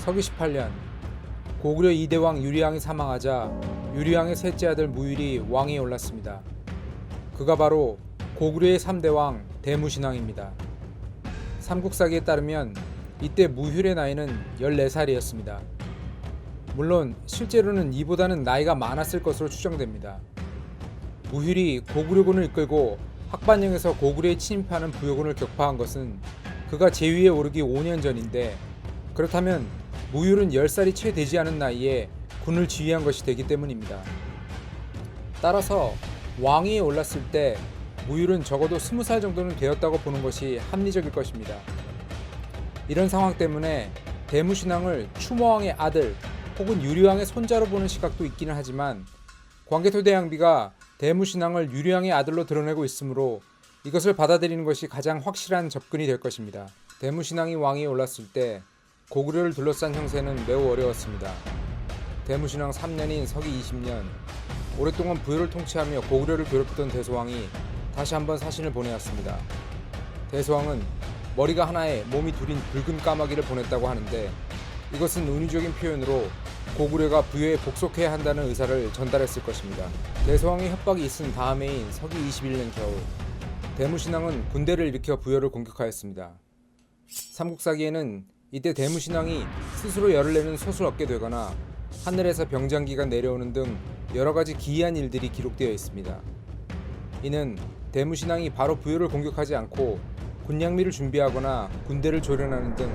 서기 18년 고구려 2대 왕 유리왕이 사망하자 유리왕의 셋째 아들 무율이 왕위에 올랐습니다. 그가 바로 고구려의 3대 왕 대무신왕입니다. 삼국사기에 따르면 이때 무율의 나이는 14살이었습니다. 물론 실제로는 이보다는 나이가 많았을 것으로 추정됩니다. 무율이 고구려군을 이끌고 학반영에서 고구려에 침입하는 부여군을 격파한 것은 그가 제위에 오르기 5년 전인데, 그렇다면 무율은 10살이 채 되지 않은 나이에 군을 지휘한 것이 되기 때문입니다. 따라서 왕위에 올랐을 때 무율은 적어도 20살 정도는 되었다고 보는 것이 합리적일 것입니다. 이런 상황 때문에 대무신왕을 추모왕의 아들 혹은 유리왕의 손자로 보는 시각도 있기는 하지만, 광개토대왕비가 대무신왕을 유리왕의 아들로 드러내고 있으므로 이것을 받아들이는 것이 가장 확실한 접근이 될 것입니다. 대무신왕이 왕위에 올랐을 때 고구려를 둘러싼 형세는 매우 어려웠습니다. 대무신왕 3년인 서기 20년, 오랫동안 부여를 통치하며 고구려를 괴롭히던 대소왕이 다시 한번 사신을 보내왔습니다. 대소왕은 머리가 하나에 몸이 둘인 붉은 까마귀를 보냈다고 하는데, 이것은 은유적인 표현으로 고구려가 부여에 복속해야 한다는 의사를 전달했을 것입니다. 대소왕의 협박이 있은 다음 해인 서기 21년 겨울, 대무신왕은 군대를 일으켜 부여를 공격하였습니다. 삼국사기에는 이때 대무신왕이 스스로 열을 내는 솥을 얻게 되거나 하늘에서 병장기가 내려오는 등 여러가지 기이한 일들이 기록되어 있습니다. 이는 대무신왕이 바로 부여를 공격하지 않고 군량미를 준비하거나 군대를 조련하는 등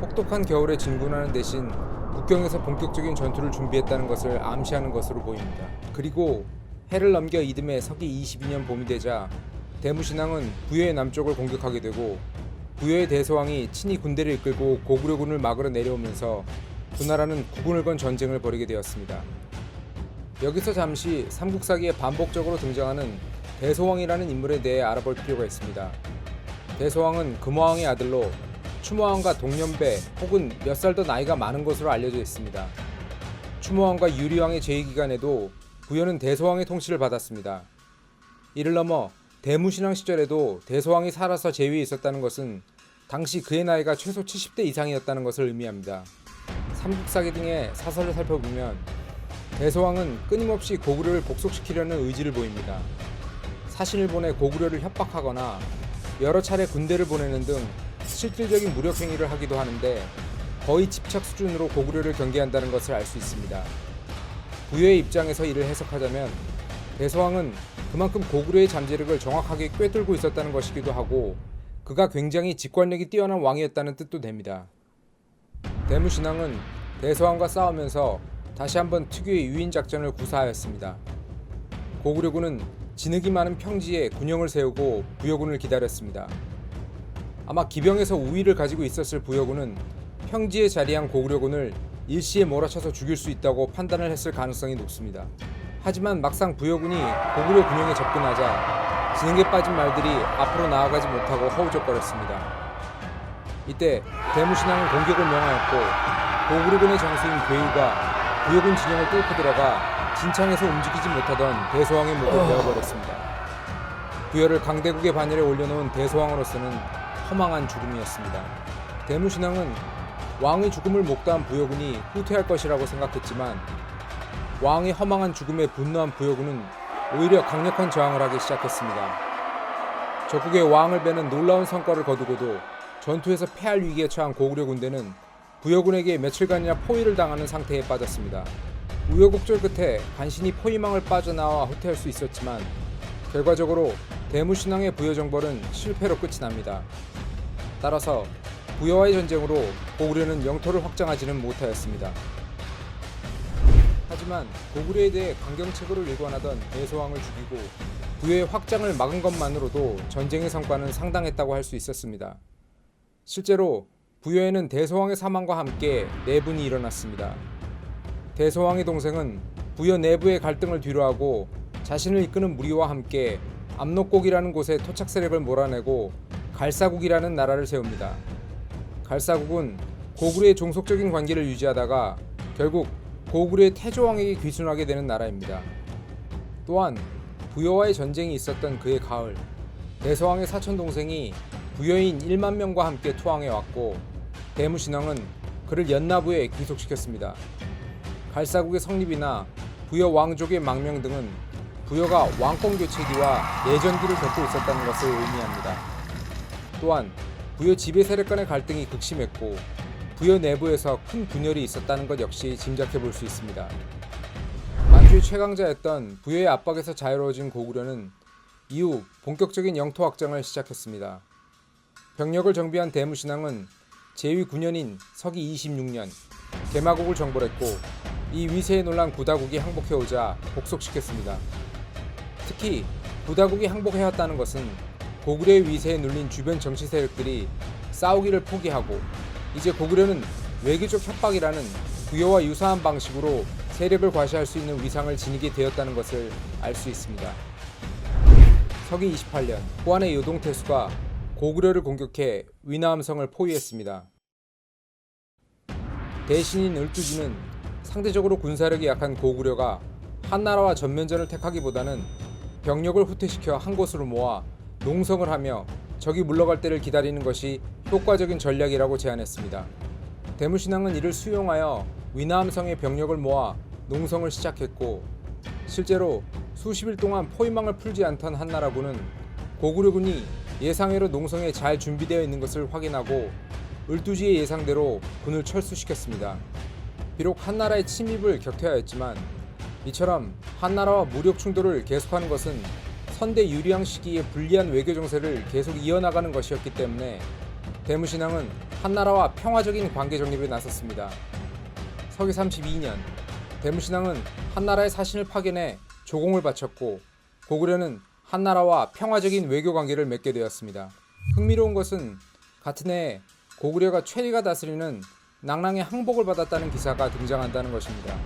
혹독한 겨울에 진군하는 대신 국경에서 본격적인 전투를 준비했다는 것을 암시하는 것으로 보입니다. 그리고 해를 넘겨 이듬해 서기 22년 봄이 되자 대무신왕은 부여의 남쪽을 공격하게 되고, 부여의 대소왕이 친히 군대를 이끌고 고구려군을 막으러 내려오면서 두 나라는 국운을 건 전쟁을 벌이게 되었습니다. 여기서 잠시 삼국사기에 반복적으로 등장하는 대소왕이라는 인물에 대해 알아볼 필요가 있습니다. 대소왕은 금화왕의 아들로 추모왕과 동년배 혹은 몇 살 더 나이가 많은 것으로 알려져 있습니다. 추모왕과 유리왕의 제위 기간에도 부여는 대소왕의 통치를 받았습니다. 이를 넘어 대무신왕 시절에도 대소왕이 살아서 제위에 있었다는 것은 당시 그의 나이가 최소 70대 이상이었다는 것을 의미합니다. 삼국사기 등의 사설을 살펴보면 대소왕은 끊임없이 고구려를 복속시키려는 의지를 보입니다. 사신을 보내 고구려를 협박하거나 여러 차례 군대를 보내는 등 실질적인 무력 행위를 하기도 하는데, 거의 집착 수준으로 고구려를 경계한다는 것을 알 수 있습니다. 부여의 입장에서 이를 해석하자면 대소왕은 그만큼 고구려의 잠재력을 정확하게 꿰뚫고 있었다는 것이기도 하고, 그가 굉장히 직관력이 뛰어난 왕이었다는 뜻도 됩니다. 대무신왕은 대소왕과 싸우면서 다시 한번 특유의 유인작전을 구사하였습니다. 고구려군은 진흙이 많은 평지에 군영을 세우고 부여군을 기다렸습니다. 아마 기병에서 우위를 가지고 있었을 부여군은 평지에 자리한 고구려군을 일시에 몰아쳐서 죽일 수 있다고 판단을 했을 가능성이 높습니다. 하지만 막상 부여군이 고구려 군영에 접근하자 진흙에 빠진 말들이 앞으로 나아가지 못하고 허우적거렸습니다. 이때 대무신왕은 공격을 명하였고, 고구려군의 장수인 괴유가 부여군 진영을 뚫고 들어가 진창에서 움직이지 못하던 대소왕의 목을 베어버렸습니다. 부여를 강대국의 반열에 올려놓은 대소왕으로서는 허망한 죽음이었습니다. 대무신왕은 왕의 죽음을 목도한 부여군이 후퇴할 것이라고 생각했지만, 왕의 허망한 죽음에 분노한 부여군은 오히려 강력한 저항을 하기 시작했습니다. 적국의 왕을 베는 놀라운 성과를 거두고도 전투에서 패할 위기에 처한 고구려 군대는 부여군에게 며칠간이나 포위를 당하는 상태에 빠졌습니다. 우여곡절 끝에 간신히 포위망을 빠져나와 후퇴할 수 있었지만, 결과적으로 대무신왕의 부여 정벌은 실패로 끝이 납니다. 따라서 부여와의 전쟁으로 고구려는 영토를 확장하지는 못하였습니다. 하지만 고구려에 대해 강경책으로 일관하던 대소왕을 죽이고 부여의 확장을 막은 것만으로도 전쟁의 성과는 상당했다고 할 수 있었습니다. 실제로 부여에는 대소왕의 사망과 함께 내분이 일어났습니다. 대소왕의 동생은 부여 내부의 갈등을 뒤로하고 자신을 이끄는 무리와 함께 압록곡이라는 곳에 토착 세력을 몰아내고 갈사국이라는 나라를 세웁니다. 갈사국은 고구려의 종속적인 관계를 유지하다가 결국 고구려의 태조왕에게 귀순하게 되는 나라입니다. 또한 부여와의 전쟁이 있었던 그해 가을, 대소왕의 사촌 동생이 부여인 1만 명과 함께 투항해 왔고, 대무신왕은 그를 연나부에 귀속시켰습니다. 갈사국의 성립이나 부여 왕족의 망명 등은 부여가 왕권 교체기와 내전기를 겪고 있었다는 것을 의미합니다. 또한 부여 지배 세력 간의 갈등이 극심했고 부여 내부에서 큰 분열이 있었다는 것 역시 짐작해 볼 수 있습니다. 만주의 최강자였던 부여의 압박에서 자유로워진 고구려는 이후 본격적인 영토 확장을 시작했습니다. 병력을 정비한 대무신앙은 제위 9년인 서기 26년 개마국을 정벌했고 이 위세에 놀란 구다국이 항복해오자 복속시켰습니다. 특히 구다국이 항복해왔다는 것은 고구려의 위세에 눌린 주변 정치 세력들이 싸우기를 포기하고 이제 고구려는 외교적 협박이라는 부여와 유사한 방식으로 세력을 과시할 수 있는 위상을 지니게 되었다는 것을 알 수 있습니다. 서기 28년 후한의 요동태수가 고구려를 공격해 위나암성을 포위했습니다. 대신인 을두지는 상대적으로 군사력이 약한 고구려가 한나라와 전면전을 택하기보다는 병력을 후퇴시켜 한 곳으로 모아 농성을 하며 적이 물러갈 때를 기다리는 것이 효과적인 전략이라고 제안했습니다. 대무신앙은 이를 수용하여 위나암성에 병력을 모아 농성을 시작했고 실제로 수십일 동안 포위망을 풀지 않던 한나라군은 고구려군이 예상외로 농성에 잘 준비되어 있는 것을 확인하고 을두지의 예상대로 군을 철수시켰습니다. 비록 한나라의 침입을 격퇴하였지만 이처럼 한나라와 무력 충돌을 계속하는 것은 선대 유리왕 시기의 불리한 외교 정세를 계속 이어나가는 것이었기 때문에 대무신앙은 한나라와 평화적인 관계 정립에 나섰습니다. 서기 32년 대무신앙은 한나라의 사신을 파견해 조공을 바쳤고 고구려는 한나라와 평화적인 외교 관계를 맺게 되었습니다. 흥미로운 것은 같은 해에 고구려가 최리가 다스리는 낙랑의 항복을 받았다는 기사가 등장한다는 것입니다.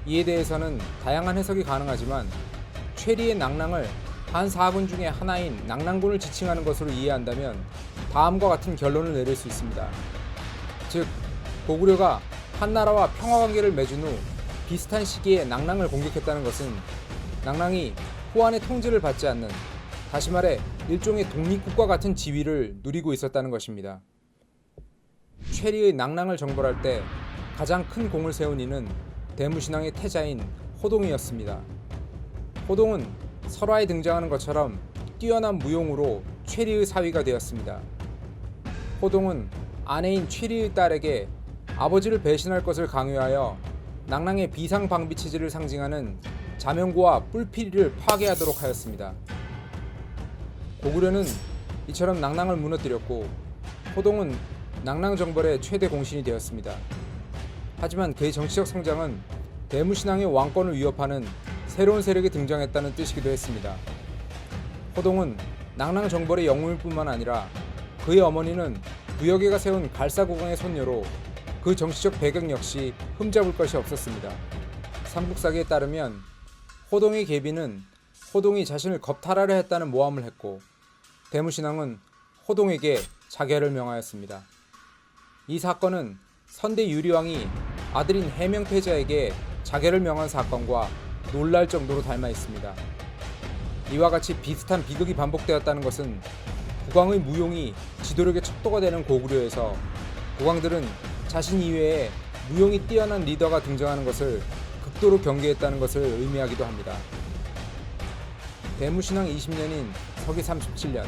이에 대해서는 다양한 해석이 가능하지만 최리의 낙랑을 한 4군 중에 하나인 낙랑군을 지칭하는 것으로 이해한다면 다음과 같은 결론을 내릴 수 있습니다. 즉 고구려가 한나라와 평화관계를 맺은 후 비슷한 시기에 낙랑을 공격했다는 것은 낙랑이 후한의 통제를 받지 않는, 다시 말해 일종의 독립국가 같은 지위를 누리고 있었다는 것입니다. 최리의 낙랑을 정벌할 때 가장 큰 공을 세운 이는 대무신앙의 태자인 호동이었습니다. 호동은 설화에 등장하는 것처럼 뛰어난 무용으로 최리의 사위가 되었습니다. 호동은 아내인 최리의 딸에게 아버지를 배신할 것을 강요하여 낙랑의 비상방비 체제를 상징하는 자명고와 뿔피리를 파괴하도록 하였습니다. 고구려는 이처럼 낙랑을 무너뜨렸고 호동은 낙랑 정벌의 최대 공신이 되었습니다. 하지만 그의 정치적 성장은 대무신앙의 왕권을 위협하는 새로운 세력이 등장했다는 뜻이기도 했습니다. 호동은 낙랑 정벌의 영웅일 뿐만 아니라 그의 어머니는 부여계가 세운 갈사국왕의 손녀로 그 정치적 배경 역시 흠잡을 것이 없었습니다. 삼국사기에 따르면 호동의 계비는 호동이 자신을 겁탈하려 했다는 모함을 했고 대무신앙은 호동에게 자결을 명하였습니다. 이 사건은 선대 유리왕이 아들인 해명태자에게 자결을 명한 사건과 놀랄 정도로 닮아 있습니다. 이와 같이 비슷한 비극이 반복되었다는 것은 국왕의 무용이 지도력의 척도가 되는 고구려에서 국왕들은 자신 이외에 무용이 뛰어난 리더가 등장하는 것을 극도로 경계했다는 것을 의미하기도 합니다. 대무신앙 20년인 서기 37년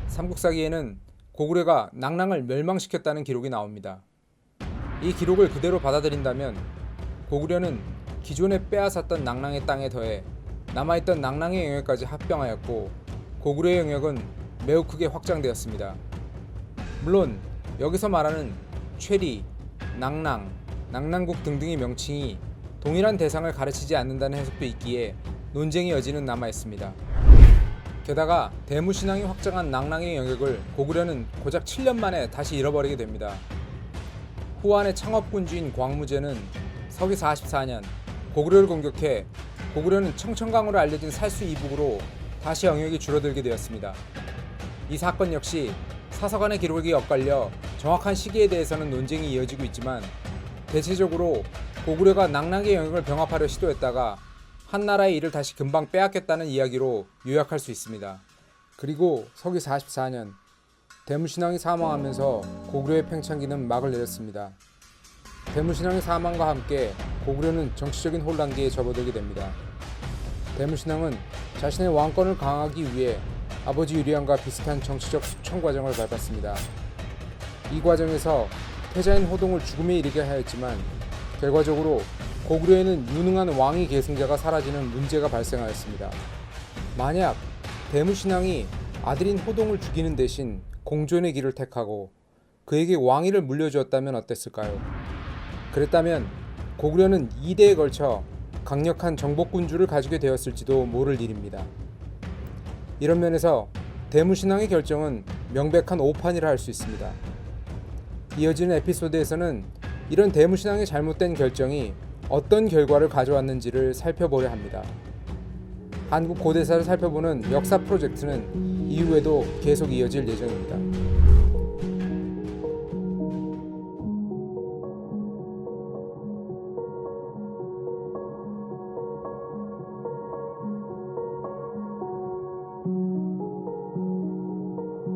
삼국사기에는 고구려가 낙랑을 멸망시켰다는 기록이 나옵니다. 이 기록을 그대로 받아들인다면 고구려는 기존에 빼앗았던 낙랑의 땅에 더해 남아있던 낙랑의 영역까지 합병하였고 고구려의 영역은 매우 크게 확장되었습니다. 물론 여기서 말하는 최리, 낙랑, 낙랑국 등등의 명칭이 동일한 대상을 가르치지 않는다는 해석도 있기에 논쟁의 여지는 남아있습니다. 게다가 대무신앙이 확장한 낙랑의 영역을 고구려는 고작 7년 만에 다시 잃어버리게 됩니다. 후한의 창업군주인 광무제는 서기 44년 고구려를 공격해 고구려는 청천강으로 알려진 살수 이북으로 다시 영역이 줄어들게 되었습니다. 이 사건 역시 사서간의 기록이 엇갈려 정확한 시기에 대해서는 논쟁이 이어지고 있지만 대체적으로 고구려가 낙랑의 영역을 병합하려 시도했다가 한나라의 이를 다시 금방 빼앗겼다는 이야기로 요약할 수 있습니다. 그리고 서기 44년 대무신앙이 사망하면서 고구려의 팽창기는 막을 내렸습니다. 대무신앙의 사망과 함께 고구려는 정치적인 혼란기에 접어들게 됩니다. 대무신앙은 자신의 왕권을 강화하기 위해 아버지 유리왕과 비슷한 정치적 숙청 과정을 밟았습니다. 이 과정에서 태자인 호동을 죽음에 이르게 하였지만 결과적으로 고구려에는 유능한 왕위 계승자가 사라지는 문제가 발생하였습니다. 만약 대무신앙이 아들인 호동을 죽이는 대신 공존의 길을 택하고 그에게 왕위를 물려주었다면 어땠을까요? 그랬다면 고구려는 2대에 걸쳐 강력한 정복군주를 가지게 되었을지도 모를 일입니다. 이런 면에서 대무신앙의 결정은 명백한 오판이라 할 수 있습니다. 이어지는 에피소드에서는 이런 대무신앙의 잘못된 결정이 어떤 결과를 가져왔는지를 살펴보려 합니다. 한국 고대사를 살펴보는 역사 프로젝트는 이후에도 계속 이어질 예정입니다.